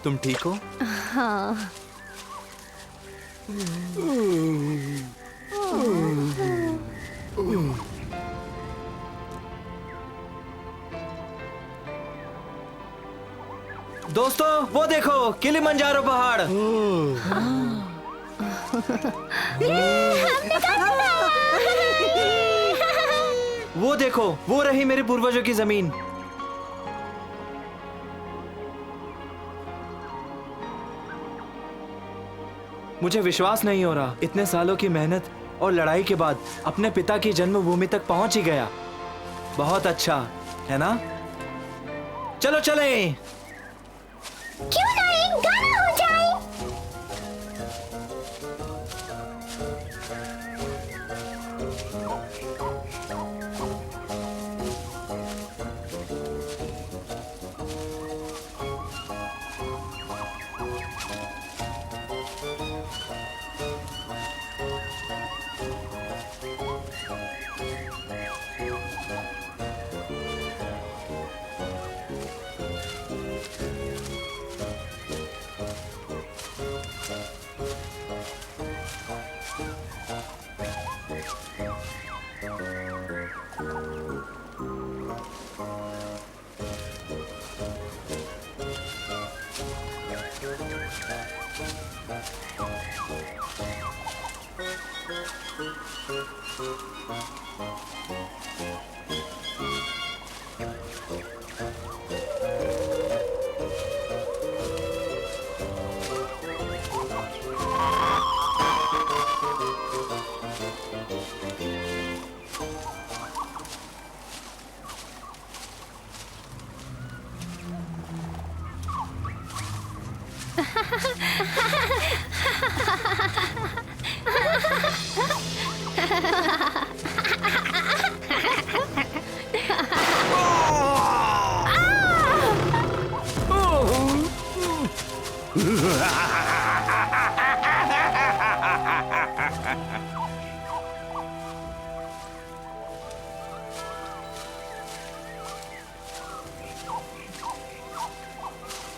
तुम ठीक हो? हाँ। दोस्तों वो देखो किलिमंजारो पहाड़। वो देखो, वो रही मेरे पूर्वजों की जमीन। मुझे विश्वास नहीं हो रहा, इतने सालों की मेहनत और लड़ाई के बाद अपने पिता की जन्मभूमि तक पहुंच ही गया। बहुत अच्छा है ना? चलो चलें। क्यों ना एक गाना हो जाए?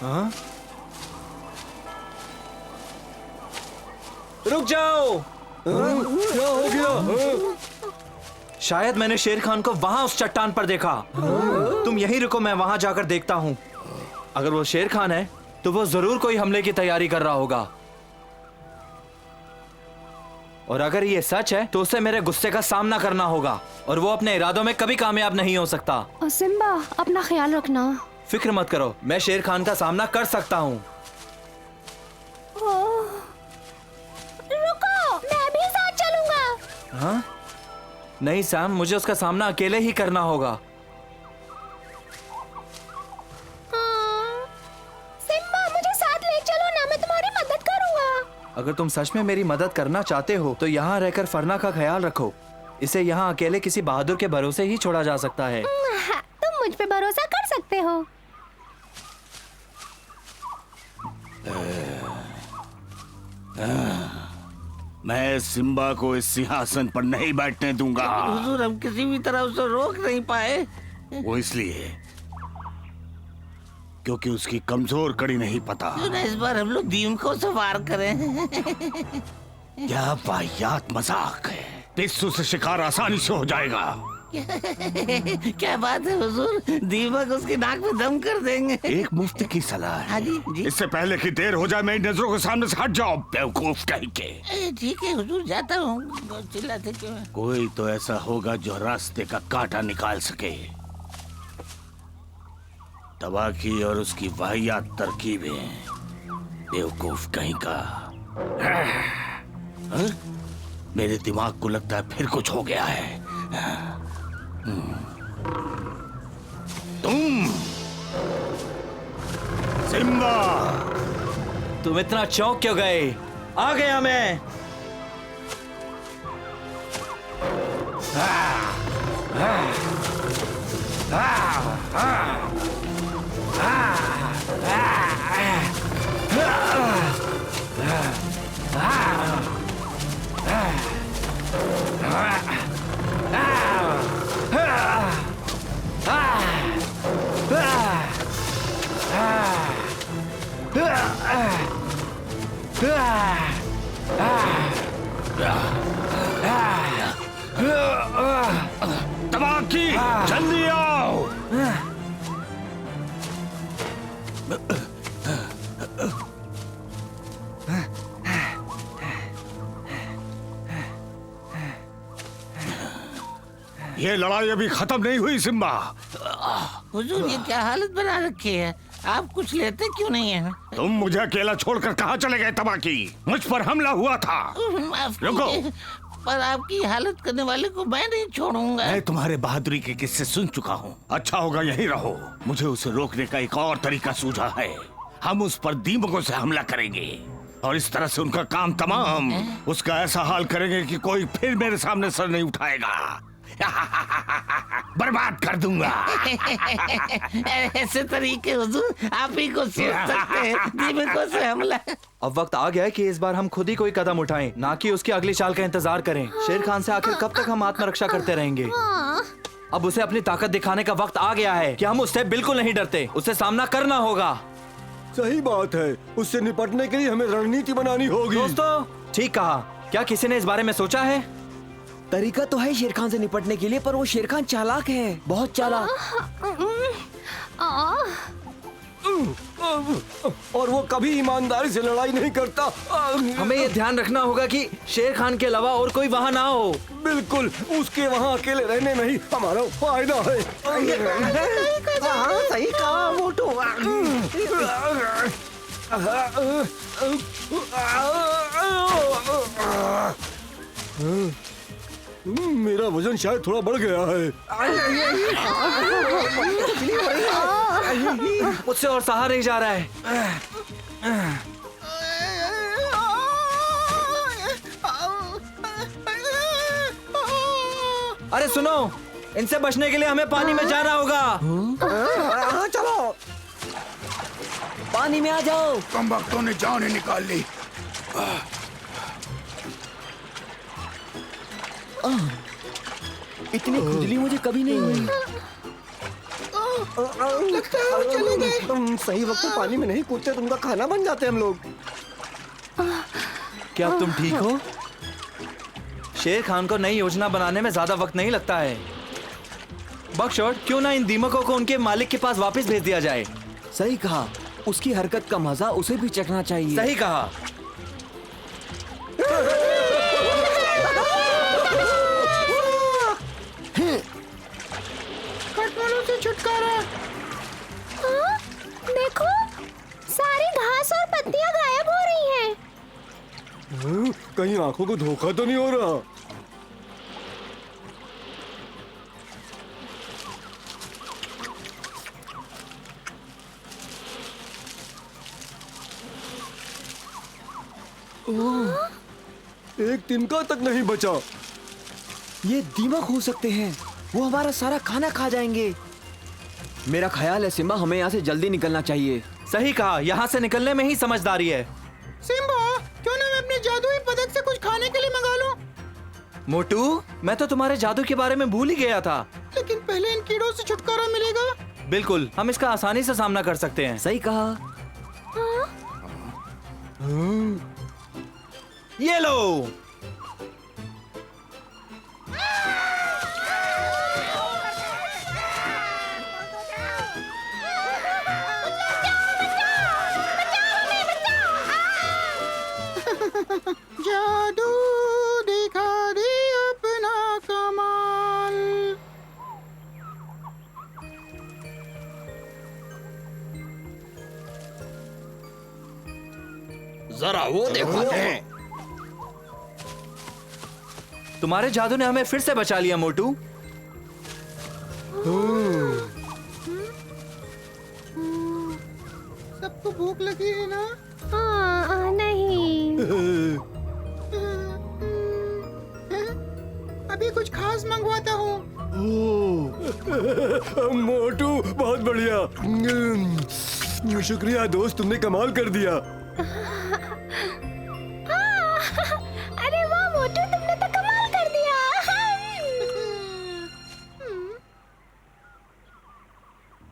हाँ? रुक जाओ। क्या हो गया? शायद मैंने शेर खान को वहां उस चट्टान पर देखा। तुम यहीं रुको, मैं वहां जाकर देखता हूँ। अगर वो शेर खान है तो वो जरूर कोई हमले की तैयारी कर रहा होगा, और अगर ये सच है तो उसे मेरे गुस्से का सामना करना होगा और वो अपने इरादों में कभी कामयाब नहीं हो सकता। सिम्बा, अपना ख्याल रखना। फिक्र मत करो, मैं शेर खान का सामना कर सकता हूँ। रुको, मैं भी साथ चलूंगा। हाँ? नहीं सैम, मुझे उसका सामना अकेले ही करना होगा। सिम्बा, मुझे साथ ले चलो ना, मैं तुम्हारी मदद करूंगा। अगर तुम सच में मेरी मदद करना चाहते हो तो यहाँ रहकर फरना का ख्याल रखो। इसे यहाँ अकेले किसी बहादुर के भरोसे ही छोड़ा जा सकता है। तुम मुझ पे भरोसा कर सकते हो। मैं सिम्बा को इस सिंहासन पर नहीं बैठने दूंगा। हुजूर, हम किसी भी तरह उसे रोक नहीं पाए। वो इसलिए क्योंकि उसकी कमजोर कड़ी नहीं पता। क्यों ना इस बार हम लोग दीम को सवार करें? क्या वाहियात मजाक है। पिस्सू से शिकार आसानी से हो जाएगा। क्या बात है हुजूर, दीमक उसकी नाक में दम कर देंगे। एक मुफ्त की सलाह है। हाँ जी, जी। इससे पहले कि देर हो जाए मेरी नजरों के सामने से हट जाओ, बेवकूफ कहीं के। ठीक है हुजूर, जाता हूँ। चिल्लाते क्यों हैं? कोई तो ऐसा होगा जो रास्ते का कांटा निकाल सके। तबाकी और उसकी वाहियात तरकीबें, बेवकूफ कहीं का। हाँ? मेरे दिमाग को लगता है फिर कुछ हो गया है। तुम सिम्बा, तुम इतना चौंक क्यों गए? आ गया मैं। तबाकी, जल्दी आओ। ये लड़ाई अभी खत्म नहीं हुई सिम्बा। हुजूर ये क्या हालत बना रखी है? आप कुछ लेते क्यों नहीं हैं? तुम मुझे अकेला छोड़कर कहाँ चले गए तबाकी? मुझ पर हमला हुआ था। माफ रुको। कीजिए, पर आपकी हालत करने वाले को मैं नहीं छोड़ूंगा। मैं तुम्हारे बहादुरी के किस्से सुन चुका हूँ। अच्छा होगा यहीं रहो। मुझे उसे रोकने का एक और तरीका सूझा है। हम उस पर दीमकों से हमला करेंगे और इस तरह से उनका काम तमाम। उसका ऐसा हाल करेंगे कि कोई फिर मेरे सामने सर नहीं उठाएगा। बर्बाद कर दूंगा। ऐसे तरीके हुजूर आप ही को सोच सकते हैं। दीमकों से हमला। अब वक्त आ गया है कि इस बार हम खुद ही कोई कदम उठाएं, ना कि उसकी अगली चाल का इंतजार करें। शेर खान से आखिर कब तक हम आत्मरक्षा करते रहेंगे? अब उसे अपनी ताकत दिखाने का वक्त आ गया है कि हम उससे बिल्कुल नहीं डरते। उससे सामना करना होगा। सही बात है। उससे निपटने के लिए हमें रणनीति बनानी होगी। दोस्तों, ठीक कहा। क्या किसी ने इस बारे में सोचा है? तरीका तो है शेर खान से निपटने के लिए, पर वो शेर खान चालाक है, बहुत चालाक। और वो कभी ईमानदारी से लड़ाई नहीं करता। हमें ये ध्यान रखना होगा कि शेर खान के अलावा और कोई वहाँ ना हो। बिल्कुल, उसके वहाँ अकेले रहने में ही हमारा फायदा है। हाँ, सही कहा मोटू। मेरा वजन शायद थोड़ा बढ़ गया है। मुझसे और सहा नहीं जा रहा है। अरे सुनो, इनसे बचने के लिए हमें पानी में जाना होगा। हाँ, चलो पानी में आ जाओ। कम वक्तों ने जान ही निकाल ली। इतनी खुजली मुझे कभी नहीं हुई। तुम सही वक्त पर पानी में नहीं कूदते, तुमका खाना बन जाते हम लोग। क्या तुम ठीक हो? शेर खान को नई योजना बनाने में ज्यादा वक्त नहीं लगता है। बकशॉट, क्यों ना इन दीमकों को उनके मालिक के पास वापस भेज दिया जाए? सही कहा। उसकी हरकत का मजा उसे भी चखना चाहिए। सही कहा। से छुटकारा। देखो, सारी घास और पत्तियां गायब हो रही हैं। कहीं आंखों को धोखा तो नहीं हो रहा? एक तिनका तक नहीं बचा। ये दीमक हो सकते हैं। वो हमारा सारा खाना खा जाएंगे। मेरा ख्याल है सिम्बा, हमें यहाँ से जल्दी निकलना चाहिए। सही कहा। यहाँ से निकलने में ही समझदारी है। सिम्बा, क्यों ना मैं अपने जादुई पदक से कुछ खाने के लिए मंगा लूं? मोटू, मैं तो तुम्हारे जादू के बारे में भूल ही गया था। लेकिन पहले इन कीड़ों से छुटकारा मिलेगा। बिल्कुल, हम इसका आसानी से सामना कर सकते हैं। सही कहा। ये लो। जादू दिखा दे अपना कमाल। जरा वो देखो। तुम्हारे जादू ने हमें फिर से बचा लिया मोटू। सबको भूख लगी है ना? नहीं। अभी कुछ खास मंगवाता हूँ। मोटू, बहुत बढ़िया। शुक्रिया दोस्त, तुमने कमाल कर दिया। अरे वाह मोटू, तुमने तो कमाल कर दिया।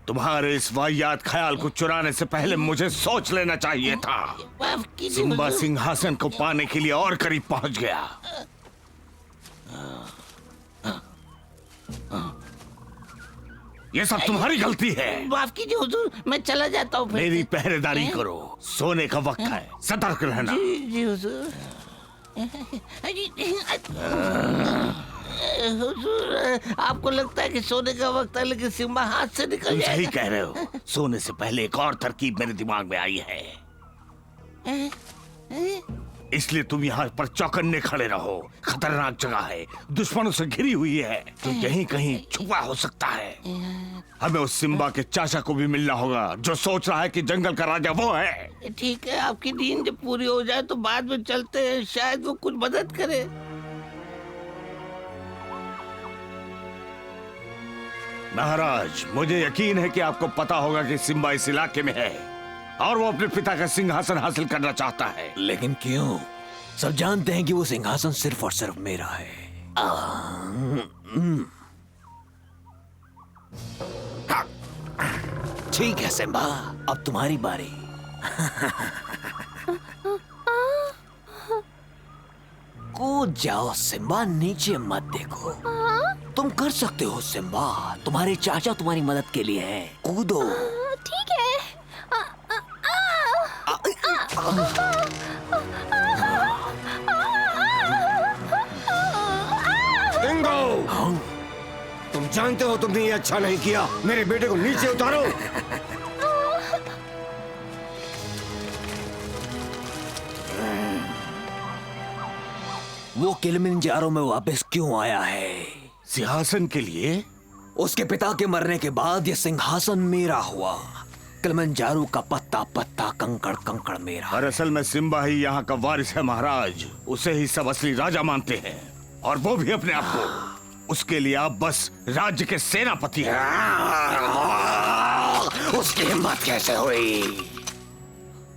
तुम्हारे इस वाहियात ख्याल को चुराने से पहले मुझे सोच लेना चाहिए था। माफ कीजिए सिम्बा हुजूर। सिंहासन को पाने के लिए और करीब पहुंच गया। ये सब तुम्हारी गलती है। माफ कीजिए हुजूर, मैं चला जाता हूँ फिर मेरी से। पहरेदारी करो, सोने का वक्त है, सतर्क रहना। जी जी हुजूर। हुजूर, आपको लगता है कि सोने का वक्त है, लेकिन सिम्बा हाथ से निकल तुम जाएगा। सही कह रहे हो। सोने से पहले एक और तरकीब मेरे दिमाग में आई है, इसलिए तुम यहाँ पर चौकन्ने खड़े रहो। खतरनाक जगह है, दुश्मनों से घिरी हुई है, तो यहीं कहीं छुपा हो सकता है। हमें उस सिम्बा के चाचा को भी मिलना होगा, जो सोच रहा है कि जंगल का राजा वो है। ठीक है, आपकी नींद जब पूरी हो जाए तो बाद में चलते हैं, शायद वो कुछ मदद करे। महाराज, मुझे यकीन है कि आपको पता होगा कि सिम्बा इस इलाके में है और वो अपने पिता का सिंहासन हासिल करना चाहता है। लेकिन क्यों? सब जानते हैं कि वो सिंहासन सिर्फ और सिर्फ मेरा है। ठीक है सिम्बा, अब तुम्हारी बारी। कूद जाओ सिम्बा, नीचे मत देखो। तुम कर सकते हो सिम्बा, तुम्हारे चाचा तुम्हारी मदद के लिए हैं। कूदो। ठीक है। टिंगो, तुम जानते हो तुमने ये अच्छा नहीं किया। मेरे बेटे को नीचे उतारो। वो किलिमंजारो में वापस क्यों आया है? सिंहासन के लिए? उसके पिता के मरने के बाद ये सिंहासन मेरा हुआ। किलिमंजारो का पत्ता पत्ता, कंकड़ कंकड़ मेरा। दरअसल में सिम्बा ही यहाँ का वारिस है महाराज। उसे ही सब असली राजा मानते हैं, और वो भी अपने आप को। उसके लिए आप बस राज्य के सेनापति हैं। उसकी हिम्मत कैसे हुई?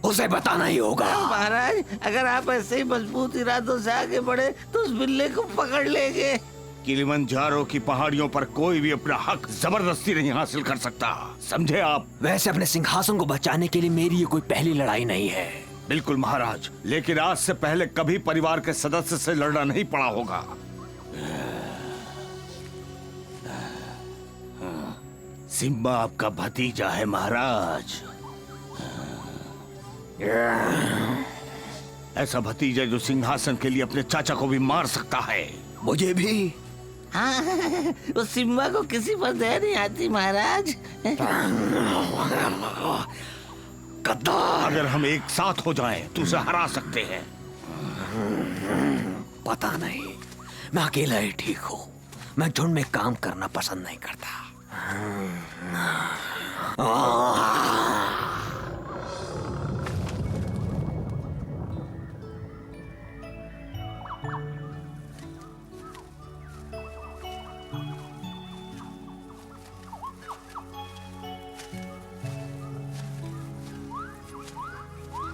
उसे बताना ही होगा। महाराज, अगर आप ऐसे ही मजबूत इरादों से आगे बढ़े तो उस बिल्ले को पकड़ लेंगे। किलिमंजारो की पहाड़ियों पर कोई भी अपना हक जबरदस्ती नहीं हासिल कर सकता, समझे आप? वैसे अपने सिंहासन को बचाने के लिए मेरी ये कोई पहली लड़ाई नहीं है। बिल्कुल महाराज, लेकिन आज से पहले कभी परिवार के सदस्य से लड़ना नहीं पड़ा होगा। सिम्बा आपका भतीजा है महाराज। ऐसा भतीजा जो सिंहासन के लिए अपने चाचा को भी मार सकता है। मुझे भी। हाँ, उस सिम्बा को किसी पर दया नहीं आती महाराज। गद्दार, अगर हम एक साथ हो जाएं तो उसे हरा सकते हैं। पता नहीं, मैं अकेला ही ठीक हूँ। मैं झुंड में काम करना पसंद नहीं करता।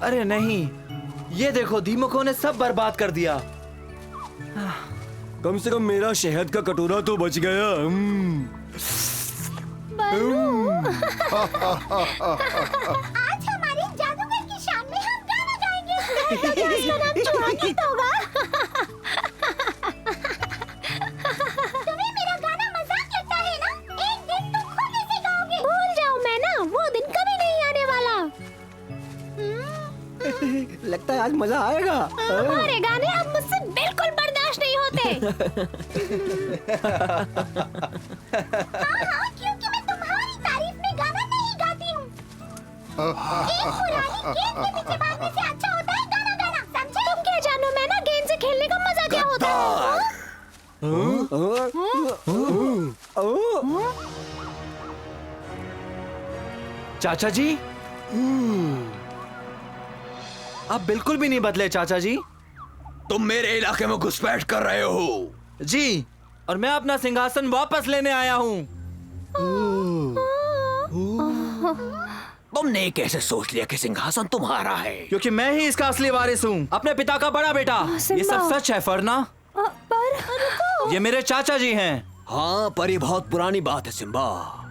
अरे नहीं, ये देखो, दीमकों ने सब बर्बाद कर दिया। कम से कम मेरा शहद का कटोरा तो बच गया। आज हमारी जादूगर की शान में हम गाना गाएंगे। इसका नाम चूहा गीत होगा। तुम्हें मेरा गाना मजाक लगता है ना? एक दिन तुम खुद इसे गाओगे। भूल जाओ, मैं ना, वो दिन कभी नहीं आने वाला। लगता है आज मजा आएगा। तुम्हारे गाने अब मुझसे बिल्कुल बर्दाश्त नहीं होते। हाँ, क्योंकि मैं तुम्हारी तारीफ में गाना नहीं गाती हूँ। एक पुरानी गेंद के पीछे भागने से अच्छा होता है गाना गाना, समझे? तुम क्या जानो, मैं ना गेंद से खेलने का मजा क्या होता है। चाचा जी, आप बिल्कुल भी नहीं बदले चाचा जी। तुम मेरे इलाके में घुसपैठ कर रहे हो। जी, और मैं अपना सिंहासन वापस लेने आया हूँ। तुमने कैसे सोच लिया कि सिंहासन तुम्हारा है? क्योंकि मैं ही इसका असली वारिस हूँ, अपने पिता का बड़ा बेटा। ये सब सच है फरना। पर रुको। ये मेरे चाचा जी हैं। हाँ, पर ये बहुत पुरानी बात है सिम्बा।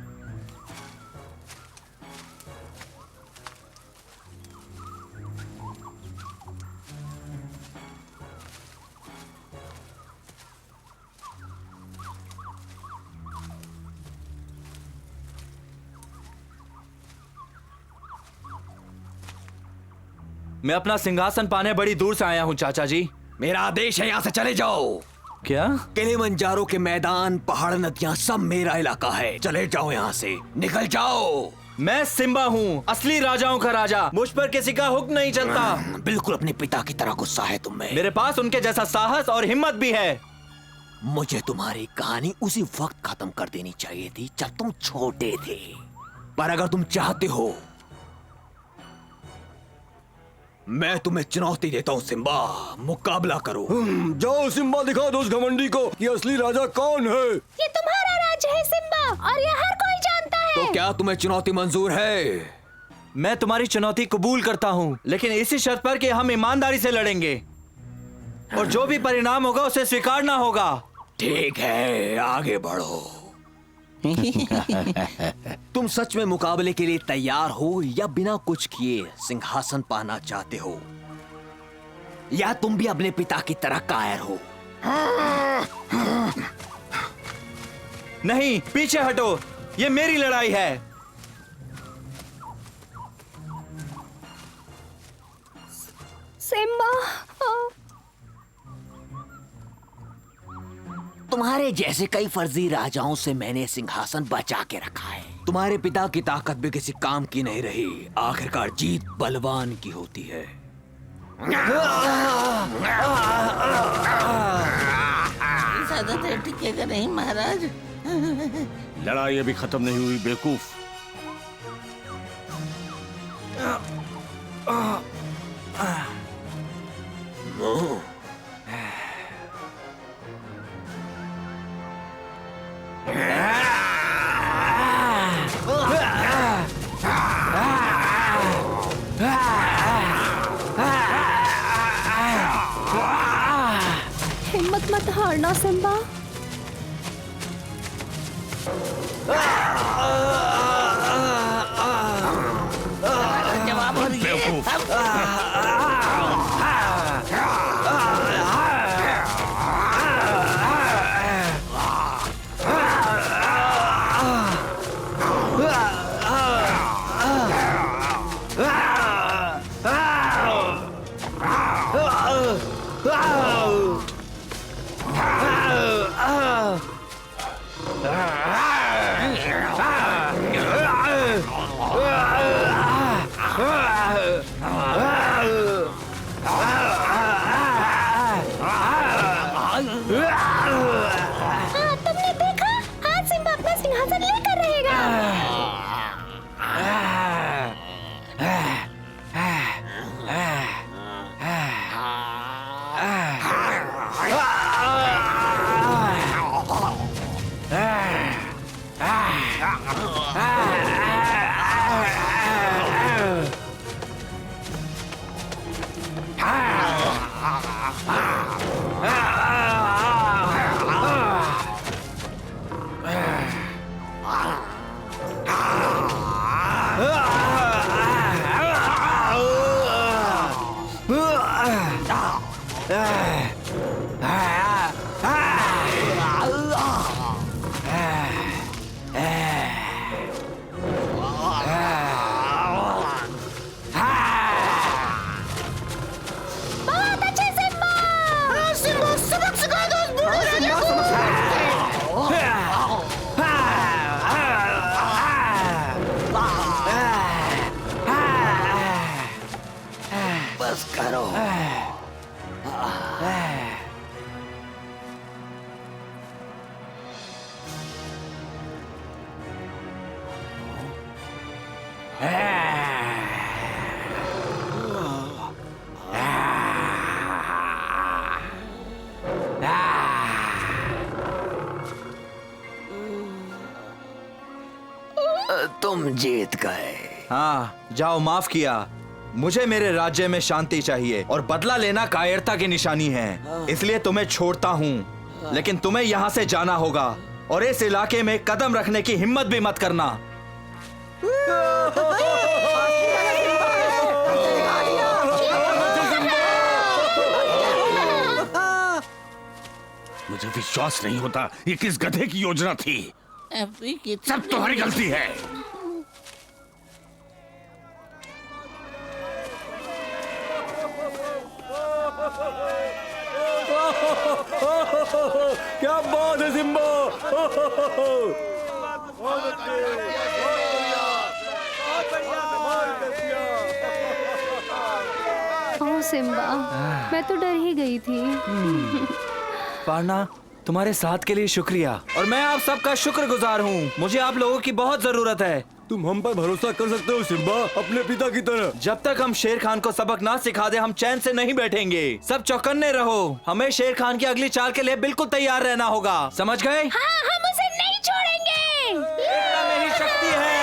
मैं अपना सिंहासन पाने बड़ी दूर से आया हूँ चाचा जी। मेरा आदेश है, यहाँ से चले जाओ। क्या? किलिमंजारो के मैदान, पहाड़, नदियाँ सब मेरा इलाका है। चले जाओ यहाँ से, निकल जाओ। मैं सिम्बा हूँ, असली राजाओं का राजा। मुझ पर किसी का हुक्म नहीं चलता। बिल्कुल अपने पिता की तरह गुस्सा है तुम में। मेरे पास उनके जैसा साहस और हिम्मत भी है। मुझे तुम्हारी कहानी उसी वक्त खत्म कर देनी चाहिए थी जब तुम छोटे थे, पर अगर तुम चाहते हो, मैं तुम्हें चुनौती देता हूँ सिम्बा, मुकाबला करो। जाओ सिम्बा, दिखा दो उस घमंडी को कि असली राजा कौन है। ये तुम्हारा राज्य है सिम्बा, और ये हर कोई जानता है। तो क्या तुम्हें चुनौती मंजूर है? मैं तुम्हारी चुनौती कबूल करता हूँ, लेकिन इसी शर्त पर कि हम ईमानदारी से लड़ेंगे और जो भी परिणाम होगा उसे स्वीकारना होगा। ठीक है, आगे बढ़ो। तुम सच में मुकाबले के लिए तैयार हो या बिना कुछ किए सिंहासन पाना चाहते हो, या तुम भी अपने पिता की तरह कायर हो? नहीं, पीछे हटो, ये मेरी लड़ाई है। सिम्बा, तुम्हारे जैसे कई फर्जी राजाओं से मैंने सिंहासन बचा के रखा है। तुम्हारे पिता की ताकत भी किसी काम की नहीं रही। आखिरकार जीत बलवान की होती है। ज्यादा टिकेगा नहीं महाराज। लड़ाई अभी खत्म नहीं हुई बेवकूफ। हिम्मत मत हारना सिम्बा। जवाब हो गया। हाँ, तुमने देखा, आज सिम्बा अपना सिंहासन लेकर रहेगा। बहुत अच्छे सिम्बा। सिम्बा, सबक सिखा दो उस बूढ़े राजा को। बस करो। तुम जीत गए। हाँ, जाओ, माफ किया। मुझे मेरे राज्य में शांति चाहिए और बदला लेना कायरता की निशानी है। इसलिए तुम्हें छोड़ता हूँ, लेकिन तुम्हें यहाँ से जाना होगा और इस इलाके में कदम रखने की हिम्मत भी मत करना। मुझे विश्वास नहीं होता, ये किस गधे की योजना थी। सब तुम्हारी गलती है। क्या बात है सिम्बा। ओह सिम्बा, मैं तो डर ही गई थी। पारना, तुम्हारे साथ के लिए शुक्रिया और मैं आप सबका शुक्रगुजार हूँ। मुझे आप लोगों की बहुत जरूरत है। तुम हम पर भरोसा कर सकते हो सिम्बा, अपने पिता की तरह। जब तक हम शेर खान को सबक ना सिखा दे हम चैन से नहीं बैठेंगे। सब चौकन्ने रहो। हमें शेर खान की अगली चाल के लिए बिल्कुल तैयार रहना होगा, समझ गए? हाँ, हम उसे नहीं छोड़ेंगे। एकता में ही शक्ति है।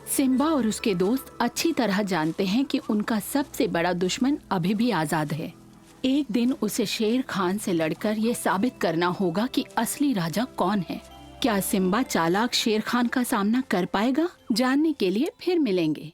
सिम्बा और उसके दोस्त अच्छी तरह जानते हैं कि उनका सबसे बड़ा दुश्मन अभी भी आजाद है। एक दिन उसे शेर खान से लड़कर ये साबित करना होगा कि असली राजा कौन है। क्या सिम्बा चालाक शेर खान का सामना कर पाएगा? जानने के लिए फिर मिलेंगे।